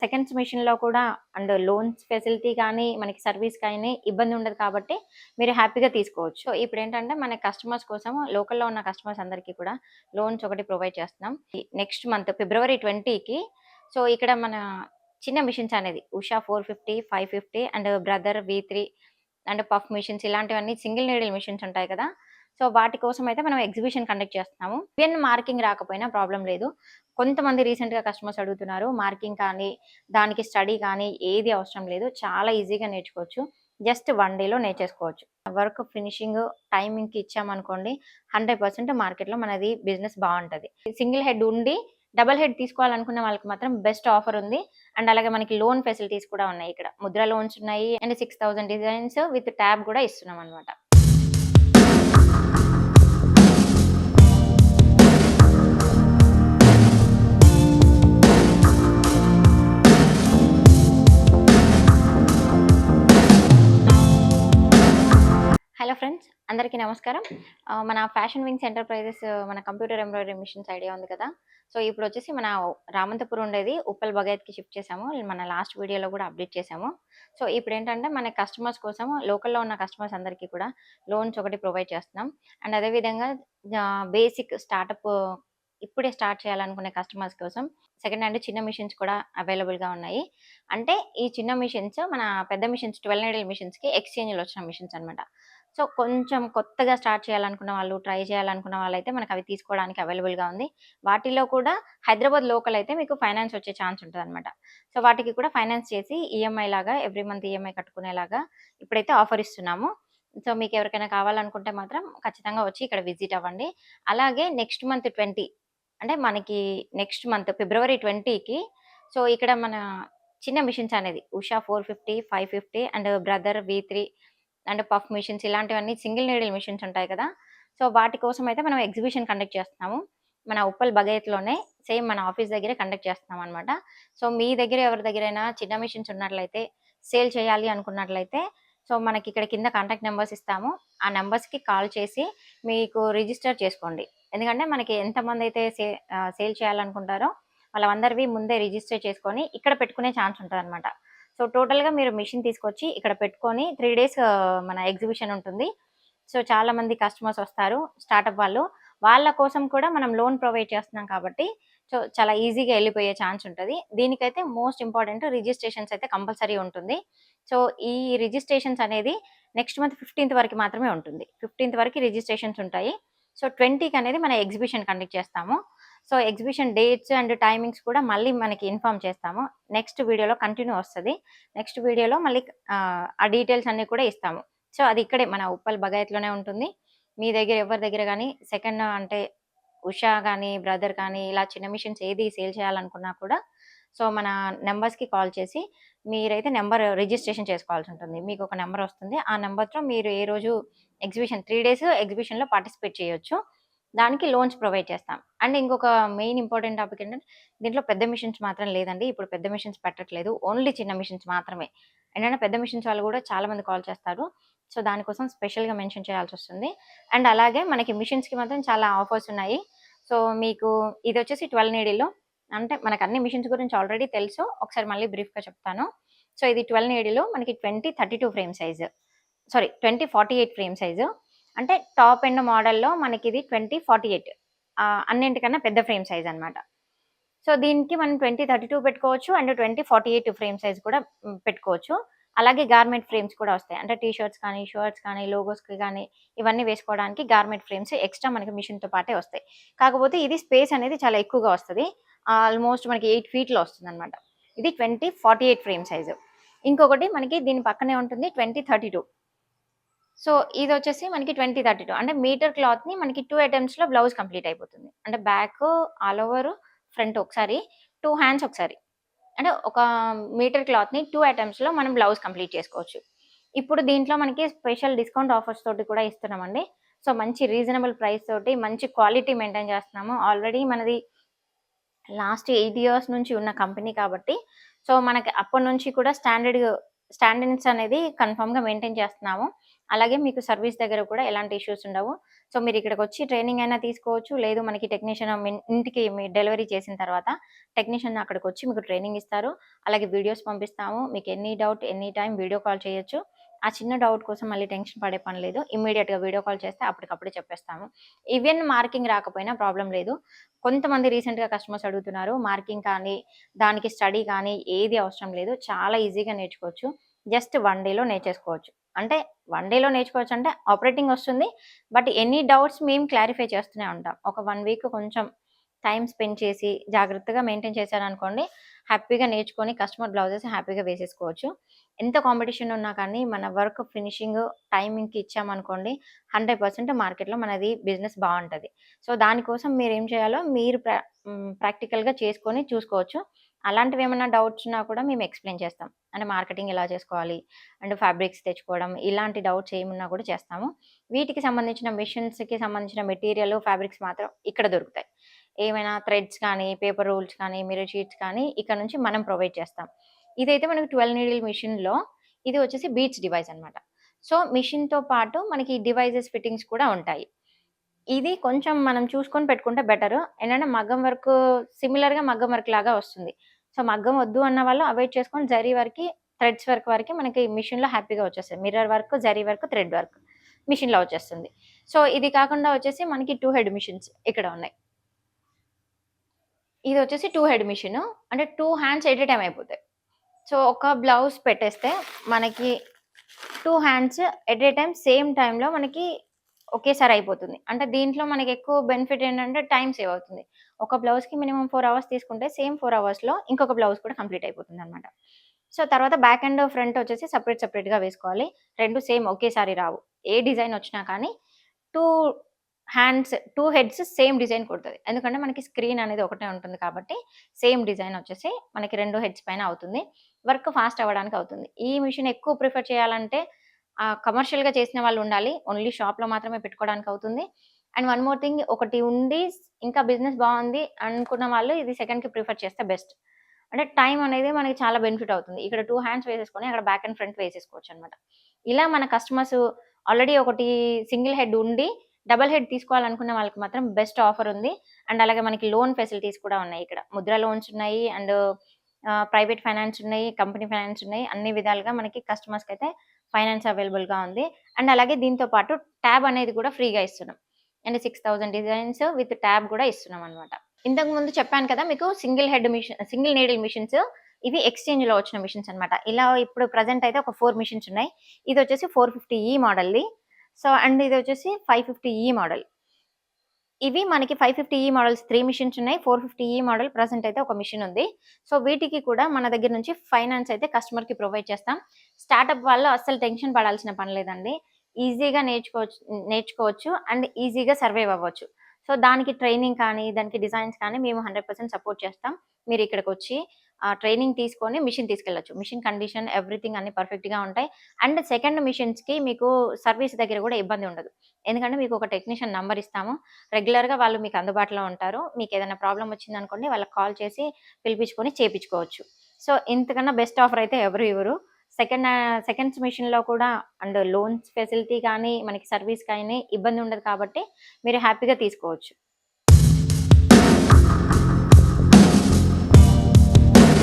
Seconds మిషన్‌లో కూడా and loans facility కానీ, మనకి సర్వీస్ కానీ ఇబ్బంది ఉండదు కాబట్టి మీరు హ్యాపీగా తీసుకోవచ్చు. సో, ఇప్పుడేంటంటే మన కస్టమర్స్ కోసం లోకల్‌లో ఉన్న కస్టమర్స్ అందరికీ కూడా లోన్స్ ఒకటి ప్రొవైడ్ చేస్తున్నాం. నెక్స్ట్ మంత్ ఫిబ్రవరి 20కి సో, ఇక్కడ మన చిన్న మిషన్స్ అనేది Usha 450, 550 and brother V3 and puff machines ఇలాంటివన్నీ సింగిల్ నీడిల్ మిషన్స్ ఉంటాయి కదా! సో, వాటి కోసం అయితే మనం ఎగ్జిబిషన్ కండక్ట్ చేస్తున్నాము. ఈవెన్ మార్కింగ్ రాకపోయినా ప్రాబ్లమ్ లేదు. కొంతమంది రీసెంట్‌గా కస్టమర్స్ అడుగుతున్నారు. మార్కింగ్ కానీ, దానికి స్టడీ కానీ ఏది అవసరం లేదు. చాలా ఈజీగా నేర్చుకోవచ్చు. జస్ట్ 1 డేలో నేర్చేసుకోవచ్చు. వర్క్ ఫినిషింగ్ టైమింగ్‌కి ఇచ్చామనుకోండి 100% మార్కెట్‌లో మనది బిజినెస్ బావుంటది. సింగిల్ హెడ్ ఉండి డబుల్ హెడ్ తీసుకోవాలనుకున్న వాళ్ళకి మాత్రం బెస్ట్ ఆఫర్ ఉంది. అండ్ అలాగే మనకి లోన్ ఫెసిలిటీస్ కూడా ఉన్నాయి ఇక్కడ. ముద్ర లోన్స్ ఉన్నాయి. అండ్ 6000 డిజైన్స్ విత్ ట్యాబ్ కూడా ఇస్తున్నామనమాట. హలో ఫ్రెండ్స్, అందరికీ నమస్కారం. మన ఫ్యాషన్ వింగ్స్ ఎంటర్‌ప్రైజెస్ మన కంప్యూటర్ ఎంబ్రాయిడరీ మిషన్స్ ఐడియా ఉంది కదా! సో, ఇప్పుడొచ్చేసి మన రామంతపూర్ ఉండేది ఉప్పల్ బగాయత్‌కి షిఫ్ట్ చేశాము. మన లాస్ట్ వీడియోలో కూడా అప్డేట్ చేశాము. సో, ఇప్పుడేంటంటే మన కస్టమర్స్ కోసం లోకల్‌లో ఉన్న కస్టమర్స్ అందరికీ కూడా లోన్స్ ఒకటి ప్రొవైడ్ చేస్తున్నాం. అండ్ అదే విధంగా బేసిక్ స్టార్టప్ ఇప్పుడే స్టార్ట్ చేయాలనుకునే కస్టమర్స్ కోసం సెకండ్ హ్యాండ్ చిన్న మిషన్స్ కూడా అవైలబుల్‌గా ఉన్నాయి. అంటే ఈ చిన్న మిషన్స్ మన పెద్ద మిషన్స్ 12 నీడిల్ మిషన్స్‌కి ఎక్స్‌చేంజ్‌లో వచ్చిన మిషన్స్ అన్నమాట. సో, కొంచెం కొత్తగా స్టార్ట్ చేయాలనుకున్న వాళ్ళు, ట్రై చేయాలనుకున్న వాళ్ళైతే మనకవి తీసుకోవడానికి అవైలబుల్‌గా ఉంది. వాటిలో కూడా హైదరాబాద్ లోకల్ అయితే మీకు ఫైనాన్స్ వచ్చే ఛాన్స్ ఉంటదనమాట. సో, వాటికి కూడా ఫైనాన్స్ చేసి ఈఎంఐ లాగా ఎవ్రీ మంత్ ఈఎంఐ కట్టుకునేలాగా ఇప్పుడైతే ఆఫర్ ఇస్తున్నాము. సో, మీకెవరికైనా కావాలనుకుంటే మాత్రం ఖచ్చితంగా వచ్చి ఇక్కడ విజిట్ అవ్వండి. అలాగే నెక్స్ట్ మంత్ 20 అంటే మనకి నెక్స్ట్ మంత్ ఫిబ్రవరి 20కి సో, ఇక్కడ మన చిన్న మిషన్స్ అనేది Usha 450, 550 and brother V3 and puff machines ఇలాంటివన్నీ సింగిల్ నీడిల్ మిషన్స్ ఉంటాయి కదా! సో, వాటి కోసం అయితే మనం ఎగ్జిబిషన్ కండక్ట్ చేస్తున్నాము. మన ఉప్పల్ బగాయత్‌లోనే సేమ్ మన ఆఫీస్ దగ్గరే కండక్ట్ చేస్తున్నామనమాట. సో, మీ దగ్గర ఎవరి దగ్గరైనా చిన్న మిషన్స్ ఉన్నట్లయితే, సేల్ చేయాలి అనుకున్నట్లయితే సో, మనకిక్కడ కింద కాంటాక్ట్ నంబర్స్ ఇస్తాము. ఆ నంబర్స్‌కి కాల్ చేసి మీకు రిజిస్టర్ చేసుకోండి. ఎందుకంటే మనకి ఎంతమందైతే సేల్ చేయాలనుకుంటారో వాళ్ళందరివి ముందే రిజిస్టర్ చేసుకొని ఇక్కడ పెట్టుకునే ఛాన్స్ ఉంటదనమాట. సో, టోటల్‌గా మీరు మిషన్ తీసుకొచ్చి ఇక్కడ పెట్టుకొని 3 డేస్ మన ఎగ్జిబిషన్ ఉంటుంది. సో, చాలామంది కస్టమర్స్ వస్తారు స్టార్టప్ వాళ్ళు. వాళ్ళ కోసం కూడా మనం లోన్ ప్రొవైడ్ చేస్తున్నాం కాబట్టి సో, చాలా ఈజీగా ఎళ్ళిపోయే ఛాన్స్ ఉంటది. దీనికైతే మోస్ట్ ఇంపార్టెంట్ రిజిస్ట్రేషన్స్ అయితే కంపల్సరీ ఉంటుంది. సో, ఈ రిజిస్ట్రేషన్స్ అనేది నెక్స్ట్ మంత్ 15థ్ వరకు మాత్రమే ఉంటుంది. 15థ్ వరకు రిజిస్ట్రేషన్స్ ఉంటాయి. సో, 20కి అనేది మన ఎగ్జిబిషన్ కండక్ట్ చేస్తాము. So, exhibition dates and timings కూడా మళ్ళీ మనకి ఇన్ఫార్మ్ చేస్తాము. నెక్స్ట్ వీడియోలో కంటిన్యూ వస్తది. నెక్స్ట్ వీడియోలో మళ్ళీ ఆ డీటెయిల్స్ అన్నీ కూడా ఇస్తాము. సో, అది ఇక్కడే మన ఉప్పల్ బగాయత్‌లోనే ఉంటుంది. మీ దగ్గర ఎవరి దగ్గర గాని సెకండ్ అంటే ఉషా గాని, బ్రదర్ కానీ ఇలా చిన్న మిషన్స్ ఏది సేల్ చేయాలనుకున్నా కూడా సో, మన నంబర్స్‌కి కాల్ చేసి మీరైతే నంబర్ రిజిస్ట్రేషన్ చేసుకోవాల్సుంటుంది. మీకొక నంబర్ వస్తుంది. ఆ నంబర్‌తో మీరు ఏ రోజు ఎగ్జిబిషన్ 3 డేస్ ఎగ్జిబిషన్‌లో పార్టిసిపేట్ చేయొచ్చు. దానికి లోన్స్ ప్రొవైడ్ చేస్తాం. అండ్ ఇంకొక మెయిన్ ఇంపార్టెంట్ టాపిక్ ఏంటంటే దీంట్లో పెద్ద మిషన్స్ మాత్రం లేదండి. ఇప్పుడు పెద్ద మిషన్స్ పెట్టట్లేదు. ఓన్లీ చిన్న మిషన్స్ మాత్రమే. ఏంటంటే పెద్ద మిషన్స్ వాళ్ళు కూడా చాలా మంది కాల్ చేస్తారు. సో, దానికోసం స్పెషల్‌గా మెన్షన్ చేయాల్సొస్తుంది. అండ్ అలాగే మనకి మిషన్స్‌కి మాత్రం చాలా ఆఫర్స్ ఉన్నాయి. సో, మీకు ఇదొచ్చేసి 12 నీడిల్‌లో అంటే మనకు అన్ని మిషన్స్ గురించి ఆల్రెడీ తెలుసు. ఒకసారి మళ్ళీ బ్రీఫ్‌గా చెప్తాను. సో, ఇది 12 నీడిల్‌లో మనకి 32 frame size. Sorry 48 frame size. అంటే టాప్ ఎండ్ మోడల్‌లో మనకిది 48 అన్నింటికన్నా పెద్ద ఫ్రేమ్ సైజ్ అన్నమాట. సో, దీనికి మనం 32 పెట్టుకోవచ్చు అండ్ 48 ఫ్రేమ్ సైజ్ కూడా పెట్టుకోవచ్చు. అలాగే గార్మెంట్ ఫ్రేమ్స్ కూడా వస్తాయి. అంటే టీ షర్ట్స్ కానీ, షర్ట్స్ కానీ, లోగోస్‌కి గానీ ఇవన్నీ వేసుకోవడానికి గార్మెంట్ ఫ్రేమ్స్ ఎక్స్‌ట్రా మనకి మిషన్‌తో పాటే వస్తాయి. కాకపోతే ఇది స్పేస్ అనేది చాలా ఎక్కువగా వస్తది. ఆల్‌మోస్ట్ మనకి 8 ఫీట్‌లో వస్తుందన్నమాట. ఇది 48 ఫ్రేమ్ సైజు. ఇంకొకటి మనకి దీని పక్కనే ఉంటుంది 32. సో, ఇదొచ్చేసి మనకి 32 అంటే మీటర్ క్లాత్‌ని మనకి 2 అటెంప్ట్స్‌లో బ్లౌజ్ కంప్లీట్ అయిపోతుంది. అంటే బ్యాక్, ఆల్ ఓవర్, ఫ్రంట్ ఒకసారి, 2 హ్యాండ్స్ ఒకసారి. అంటే ఒక మీటర్ క్లాత్‌ని 2 అటెంప్ట్స్‌లో మనం బ్లౌజ్ కంప్లీట్ చేసుకోవచ్చు. ఇప్పుడు దీంట్లో మనకి స్పెషల్ డిస్కౌంట్ ఆఫర్స్ తోటి కూడా ఇస్తున్నామండి. సో, మంచి రీజనబుల్ ప్రైస్ తోటి మంచి క్వాలిటీ మెయింటైన్ చేస్తున్నాము. ఆల్రెడీ మనది లాస్ట్ 8 ఇయర్స్ నుంచి ఉన్న కంపెనీ కాబట్టి, సో, మనకి అప్పటినుంచి కూడా స్టాండర్డ్స్ అనేది కన్ఫర్మ్‌గా మెయింటైన్ చేస్తున్నాము. అలాగే మీకు సర్వీస్ దగ్గర కూడా ఎలాంటి ఇష్యూస్ ఉండవు. సో, మీరిక్కడికొచ్చి ట్రైనింగ్ అయినా తీసుకోవచ్చు. లేదు మనకి టెక్నీషియన్ ఇంటికి మీ డెలివరీ చేసిన తర్వాత టెక్నీషియన్ అక్కడికొచ్చి మీకు ట్రైనింగ్ ఇస్తారు. అలాగే వీడియోస్ పంపిస్తాము. మీకు any doubt any time video call చేయొచ్చు. ఆ చిన్న డౌట్ కోసం మళ్ళీ టెన్షన్ పడే పని లేదు. ఇమ్మీడియేట్‌గా వీడియో కాల్ చేస్తే అప్పటికప్పుడే చెప్పేస్తాము. ఈవెన్ మార్కింగ్ రాకపోయినా ప్రాబ్లమ్ లేదు. కొంతమంది రీసెంట్‌గా కస్టమర్స్ అడుగుతున్నారు. మార్కింగ్ కానీ, దానికి స్టడీ కానీ ఏది అవసరం లేదు. చాలా ఈజీగా నేర్చుకోవచ్చు. జస్ట్ 1 డేలో నేర్చేసుకోవచ్చు. అంటే 1 డేలో నేర్చుకోవచ్చంటే ఆపరేటింగ్ వస్తుంది. బట్ ఎనీ డౌట్స్ మేము క్లారిఫై చేస్తూనే ఉంటాం. ఒక 1 వీక్ కొంచెం టైమ్ స్పెండ్ చేసి జాగ్రత్తగా మెయింటైన్ చేశారనుకోండి, హ్యాపీగా నేర్చుకొని కస్టమర్ బ్లౌజెస్ హ్యాపీగా వేసేసుకోవచ్చు. ఎంత కాంపిటీషన్ ఉన్నా కానీ మన వర్క్ ఫినిషింగ్ టైమింగ్‌కి ఇచ్చామనుకోండి 100% మార్కెట్‌లో మనది బిజినెస్ బావుంటది. సో, దానికోసం మీరేం చేయాలో మీరు ప్రాక్టికల్‌గా చేసుకొని చూసుకోవచ్చు. అలాంటివేమన్నా డౌట్స్ ఉన్నా కూడా మేము ఎక్స్‌ప్లెయిన్ చేస్తాం. అంటే మార్కెటింగ్ ఎలా చేసుకోవాలి? అండ్ ఫ్యాబ్రిక్స్ తెచ్చుకోవడం ఇలాంటి డౌట్స్ ఏమున్నా కూడా చేస్తాము. వీటికి సంబంధించిన మిషన్స్‌కి సంబంధించిన మెటీరియల్, ఫ్యాబ్రిక్స్ మాత్రం ఇక్కడ దొరుకుతాయి. ఏమైనా థ్రెడ్స్ కానీ, పేపర్ రూల్స్ కానీ, మిర్రర్ షీట్స్ కానీ ఇక్కడ నుంచి మనం ప్రొవైడ్ చేస్తాం. ఇదైతే మనకు 12 నీడిల్ మిషన్‌లో ఇది వచ్చేసి బీట్స్ డివైస్ అన్నమాట. సో, మిషన్‌తో పాటు మనకి డివైసెస్ ఫిట్టింగ్స్ కూడా ఉంటాయి. ఇది కొంచెం మనం చూసుకొని పెట్టుకుంటే బెటరు. ఏంటంటే మగ్గం వర్కు సిమిలర్‌గా మగ్గం వర్క్ లాగా వస్తుంది. సో, మగ్గం వద్దు అన్న వాళ్ళు అవాయిడ్ చేసుకొని జరీ వరకి, థ్రెడ్స్ వర్క్ వరకి మనకి మిషన్‌లో హ్యాపీగా వచ్చేస్తాయి. Mirror work, zari work, thread work మిషన్‌లో వచ్చేస్తుంది. సో, ఇది కాకుండా వచ్చేసి మనకి 2 హెడ్ మిషన్స్ ఇక్కడ ఉన్నాయి. ఇదొచ్చేసి 2 హెడ్ మిషను. అంటే 2 హ్యాండ్స్ ఎట్ ఎ టైమ్ అయిపోతాయి. సో, ఒక బ్లౌజ్ పెట్టేస్తే మనకి 2 hands at a time same టైమ్‌లో మనకి ఒకేసారి అయిపోతుంది. అంటే దీంట్లో మనకెక్కువ బెనిఫిట్ ఏంటంటే టైమ్ సేవ్ అవుతుంది. ఒక బ్లౌజ్‌కి మినిమమ్ 4 అవర్స్ తీసుకుంటే సేమ్ 4 అవర్స్‌లో ఇంకొక బ్లౌజ్ కూడా కంప్లీట్ అయిపోతుందనమాట. సో, తర్వాత బ్యాక్ అండ్ ఫ్రంట్ వచ్చేసి సెపరేట్‌గా వేసుకోవాలి. 2 సేమ్ ఒకేసారి రావు. ఏ డిజైన్ వచ్చినా కానీ 2 2 హెడ్స్ సేమ్ డిజైన్ కుడతది. ఎందుకంటే మనకి స్క్రీన్ అనేది ఒకటే ఉంటుంది కాబట్టి సేమ్ డిజైన్ వచ్చేసి మనకి 2 హెడ్స్ పైన అవుతుంది. వర్క్ ఫాస్ట్ అవ్వడానికి అవుతుంది. ఈ మిషన్ ఎక్కువ ప్రిఫర్ చేయాలంటే కమర్షియల్‌గా చేసిన వాళ్ళు ఉండాలి. ఓన్లీ షాప్‌లో మాత్రమే పెట్టుకోవడానికి అవుతుంది. అండ్ వన్ మోర్ థింగ్ ఒకటి ఉండి ఇంకా బిజినెస్ బావుంది అనుకున్న వాళ్ళు ఇది సెకండ్‌కి ప్రిఫర్ చేస్తే బెస్ట్. అంటే టైమ్ అనేది మనకి చాలా బెనిఫిట్ అవుతుంది. ఇక్కడ 2 హ్యాండ్స్ వేసేసుకొని అక్కడ బ్యాక్ అండ్ ఫ్రంట్ వేసేసుకోవచ్చనమాట. ఇలా మన కస్టమర్స్ ఆల్రెడీ ఒకటి సింగిల్ హెడ్ ఉండి డబుల్ హెడ్ తీసుకోవాలనుకున్న వాళ్ళకి మాత్రం బెస్ట్ ఆఫర్ ఉంది. అండ్ అలాగే మనకి లోన్ ఫెసిలిటీస్ కూడా ఉన్నాయి ఇక్కడ. ముద్ర లోన్స్ ఉన్నాయి. అండ్ ప్రైవేట్ ఫైనాన్స్ ఉన్నాయి. కంపెనీ ఫైనాన్స్ ఉన్నాయి. అన్ని విధాలుగా మనకి కస్టమర్స్‌కైతే ఫైనాన్స్ అవైలబుల్‌గా ఉంది. అండ్ అలాగే దీంతో పాటు ట్యాబ్ అనేది కూడా ఫ్రీగా ఇస్తున్నాం. అండ్ 6000 డిజైన్స్ విత్ ట్యాబ్ కూడా ఇస్తున్నామనమాట. ఇంతకుముందు చెప్పాను కదా! మీకు సింగిల్ నీడిల్ మిషన్స్ ఇవి ఎక్స్‌చేంజ్‌లో వచ్చిన మిషన్స్ అన్నమాట. ఇలా ఇప్పుడు ప్రెజెంట్ అయితే ఒక 4 మిషన్స్ ఉన్నాయి. ఇదొచ్చేసి 450ఈ మోడల్‌ది. సో, అండ్ ఇదొచ్చేసి 550ఈ మోడల్. ఇవి మనకి 550ఈ మోడల్స్ 3 మిషన్స్ ఉన్నాయి. 450ఈ మోడల్ ప్రెజెంట్ అయితే ఒక మిషన్ ఉంది. సో, వీటికి కూడా మన దగ్గర నుంచి ఫైనాన్స్ అయితే కస్టమర్‌కి ప్రొవైడ్ చేస్తాం. స్టార్టప్ వాళ్ళు అస్సలు టెన్షన్ పడాల్సిన పని లేదండి. ఈజీగా నేర్చుకోవచ్చు అండ్ ఈజీగా సర్వైవ్ అవ్వచ్చు. సో, దానికి ట్రైనింగ్ కానీ, దానికి డిజైన్స్ కానీ మేము 100% సపోర్ట్ చేస్తాం. మీరిక్కడికొచ్చి ట్రైనింగ్ తీసుకొని మిషన్ తీసుకెళ్ళొచ్చు. మిషన్ కండిషన్ ఎవ్రీథింగ్ అన్నీ పర్ఫెక్ట్‌గా ఉంటాయి. అండ్ సెకండ్ మిషన్స్‌కి మీకు సర్వీస్ దగ్గర కూడా ఇబ్బంది ఉండదు. ఎందుకంటే మీకు ఒక టెక్నీషియన్ నంబర్ ఇస్తాము. రెగ్యులర్‌గా వాళ్ళు మీకు అందుబాటులో ఉంటారు. మీకేదైనా ప్రాబ్లమ్ వచ్చిందనుకోండి వాళ్ళకి కాల్ చేసి పిలిపించుకొని చేపించుకోవచ్చు. సో, ఇంతకన్నా బెస్ట్ ఆఫర్ అయితే ఎవరు ఇవ్వరు. సెకండ్స్ మిషన్‌లో కూడా అండ్ లోన్స్ ఫెసిలిటీ కానీ, మనకి సర్వీస్ కానీ ఇబ్బంది ఉండదు కాబట్టి మీరు హ్యాపీగా తీసుకోవచ్చు.